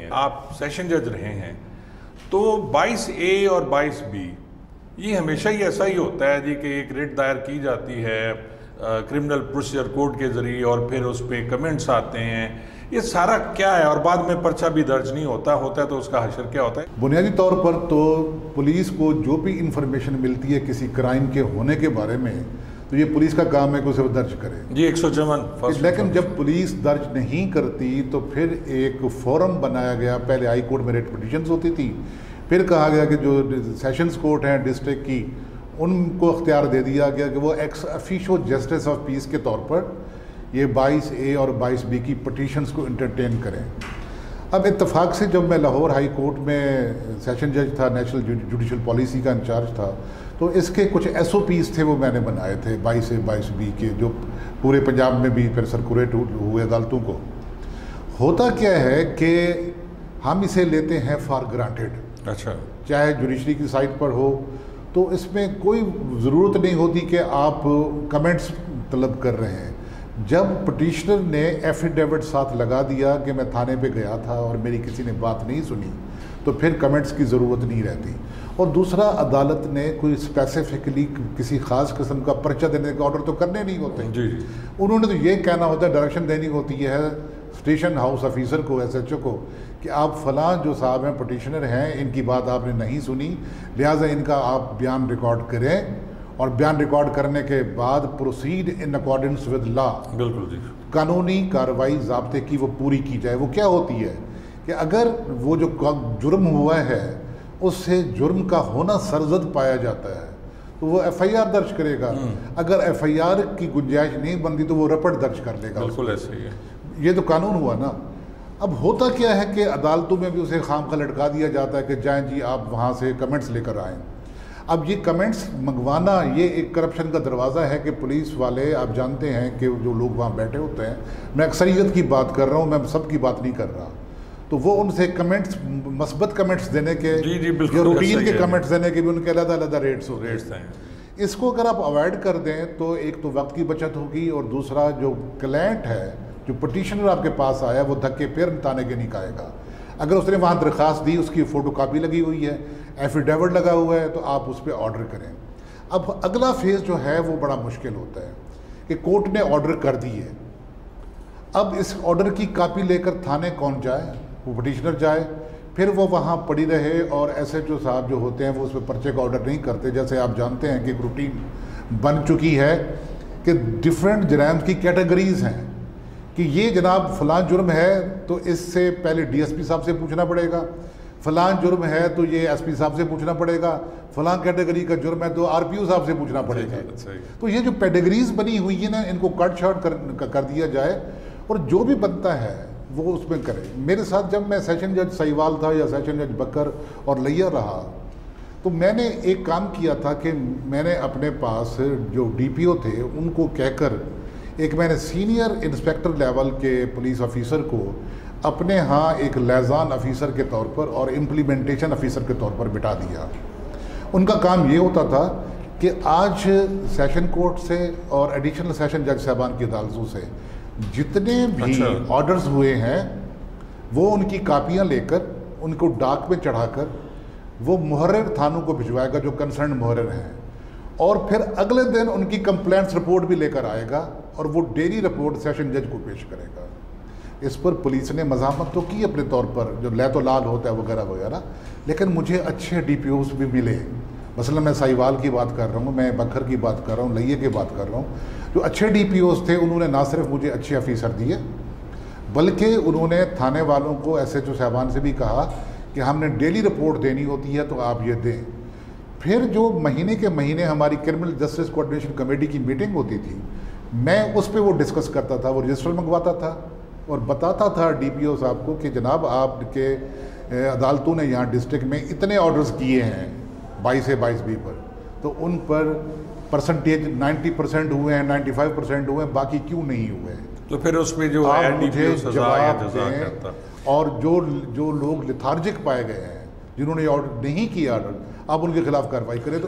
है, आप सेशन जज रहे हैं, तो 22A और 22B ये हमेशा ही ऐसा ही होता है जी कि एक रिट दायर की जाती है क्रिमिनल प्रोसीजर कोड के ज़रिए और फिर उस पर कमेंट्स आते हैं, ये सारा क्या है? और बाद में पर्चा भी दर्ज नहीं होता है तो उसका हशर क्या होता है? बुनियादी तौर पर तो पुलिस को जो भी इंफॉर्मेशन मिलती है किसी क्राइम के होने के बारे में, तो ये पुलिस का काम है कि उसे दर्ज करे जी 154। लेकिन जब पुलिस दर्ज नहीं करती तो फिर एक फोरम बनाया गया। पहले हाई कोर्ट में रेट पिटीशंस होती थी, फिर कहा गया कि जो सेशंस कोर्ट हैं डिस्ट्रिक्ट की, उनको अख्तियार दे दिया गया कि वो ex officio justice of peace के तौर पर ये 22A और 22B की पटिशन्स को इंटरटेन करें। अब इत्तेफाक से जब मैं लाहौर हाई कोर्ट में सेशन जज था, नेशनल जुडिशल पॉलिसी का इंचार्ज था, तो इसके कुछ SOPs थे वो मैंने बनाए थे 22A 22B के, जो पूरे पंजाब में भी फिर सर्कुलेट हुए अदालतों को। होता क्या है कि हम इसे लेते हैं फॉर ग्रांटेड, अच्छा, चाहे जुडिशरी की साइट पर हो, तो इसमें कोई ज़रूरत नहीं होती कि आप कमेंट्स तलब कर रहे हैं। जब पटिशनर ने एफिडेविट साथ लगा दिया कि मैं थाने पे गया था और मेरी किसी ने बात नहीं सुनी, तो फिर कमेंट्स की ज़रूरत नहीं रहती। और दूसरा, अदालत ने कोई स्पेसिफिकली किसी ख़ास किस्म का पर्चा देने का ऑर्डर तो करने नहीं होते जी। उन्होंने तो ये कहना होता है, डायरेक्शन देनी होती है स्टेशन हाउस ऑफिसर को, SHO को, कि आप फ़लाँ जो साहब हैं पटिशनर हैं, इनकी बात आपने नहीं सुनी, लिहाजा इनका आप बयान रिकॉर्ड करें और बयान रिकॉर्ड करने के बाद proceed in accordance with law. बिल्कुल जी। कानूनी कार्रवाई ज़ाब्ते की वो पूरी की जाए। वो क्या होती है कि अगर वो जो जुर्म हुआ है उससे जुर्म का होना सरजद पाया जाता है तो वो FIR दर्ज करेगा। अगर FIR की गुंजाइश नहीं बनती तो वो रपट दर्ज कर लेगा। बिल्कुल ऐसे ही है, ये तो कानून हुआ ना। अब होता क्या है कि अदालतों में भी उसे खामखा लटका दिया जाता है कि जाएं जी आप वहाँ से कमेंट्स लेकर आएँ। अब ये कमेंट्स मंगवाना ये एक करप्शन का दरवाज़ा है कि पुलिस वाले, आप जानते हैं कि जो लोग वहाँ बैठे होते हैं, मैं अक्सरियत की बात कर रहा हूँ, मैं सब की बात नहीं कर रहा, तो वो उनसे कमेंट्स, मस्बत कमेंट्स देने के या रूटीन के कमेंट्स देने के भी उनके अलग-अलग रेट्स होते हैं। इसको अगर आप अवॉइड कर दें तो एक तो वक्त की बचत होगी, और दूसरा जो क्लाइंट है, जो पटिशनर आपके पास आया, वो धक्के पैर ताने के नहीं खाएगा। अगर उसने वहाँ दरख्वास्त दी, उसकी फ़ोटो कापी लगी हुई है, एफिडेविट लगा हुआ है, तो आप उस पर ऑर्डर करें। अब अगला फेज़ जो है वो बड़ा मुश्किल होता है कि कोर्ट ने ऑर्डर कर दी है, अब इस ऑर्डर की कापी लेकर थाने कौन जाए? वो पटिशनर जाए, फिर वो वहाँ पड़ी रहे, और SHO साहब जो होते हैं वो उस पर पर्चे का ऑर्डर नहीं करते। जैसे आप जानते हैं कि एक रूटीन बन चुकी है कि डिफरेंट जराइम की कैटेगरीज़ हैं कि ये जनाब फ़लाँ जुर्म है तो इससे पहले DSP साहब से पूछना पड़ेगा, फ़लाँ जुर्म है तो ये SP साहब से पूछना पड़ेगा, फ़लाँ कैटेगरी का जुर्म है तो RPO साहब से पूछना पड़ेगा। तो ये जो कैटेगरीज बनी हुई है ना, इनको कट शॉर्ट कर दिया जाए और जो भी बनता है वो उसमें करें। मेरे साथ जब मैं सेशन जज सहीवाल था या सेशन जज बकर और लैया रहा, तो मैंने एक काम किया था कि मैंने अपने पास जो DPO थे उनको कहकर एक मैंने सीनियर इंस्पेक्टर लेवल के पुलिस ऑफिसर को अपने यहाँ एक लाइज़ान ऑफिसर के तौर पर और इम्प्लीमेंटेशन ऑफिसर के तौर पर बिठा दिया। उनका काम ये होता था कि आज सेशन कोर्ट से और एडिशनल सेशन जज साहबान की अदालतों से जितने भी ऑर्डर्स हुए हैं वो उनकी कापियाँ लेकर उनको डाक में चढ़ाकर वो मुहर्रिर थानों को भिजवाएगा जो कंसर्न मुहर्रिर हैं, और फिर अगले दिन उनकी कंप्लेंट्स रिपोर्ट भी लेकर आएगा और वो डेली रिपोर्ट सेशन जज को पेश करेगा। इस पर पुलिस ने मज़ामत तो की अपने तौर पर, जो लैतो लाल होता है वगैरह वगैरह, लेकिन मुझे अच्छे DPOs भी मिले। मसलन मैं साहिवाल की बात कर रहा हूँ, मैं बखर की बात कर रहा हूँ, लैये की बात कर रहा हूँ। जो अच्छे DPOs थे उन्होंने ना सिर्फ मुझे अच्छे ऑफिसर दिए, बल्कि उन्होंने थाने वालों को SHO साहबान से भी कहा कि हमने डेली रिपोर्ट देनी होती है तो आप ये दें। फिर जो महीने के महीने हमारी क्रिमिनल जस्टिस कोऑर्डिनेशन कमेटी की मीटिंग होती थी, मैं उस पर वो डिस्कस करता था, वो रजिस्टर मंगवाता था और बताता था DPO साहब को कि जनाब आपके अदालतों ने यहाँ डिस्ट्रिक्ट में इतने ऑर्डर्स किए हैं 22A 22B पर, तो उन पर परसेंटेज 90% हुए हैं, 95% हुए हैं, बाकी क्यों नहीं हुए हैं? तो फिर उसमें जो आप मुझे जवाब दें। और जो लोग लिथार्जिक पाए गए हैं, जिन्होंने ऑर्डर नहीं किया, अब उनके खिलाफ कार्रवाई करें। तो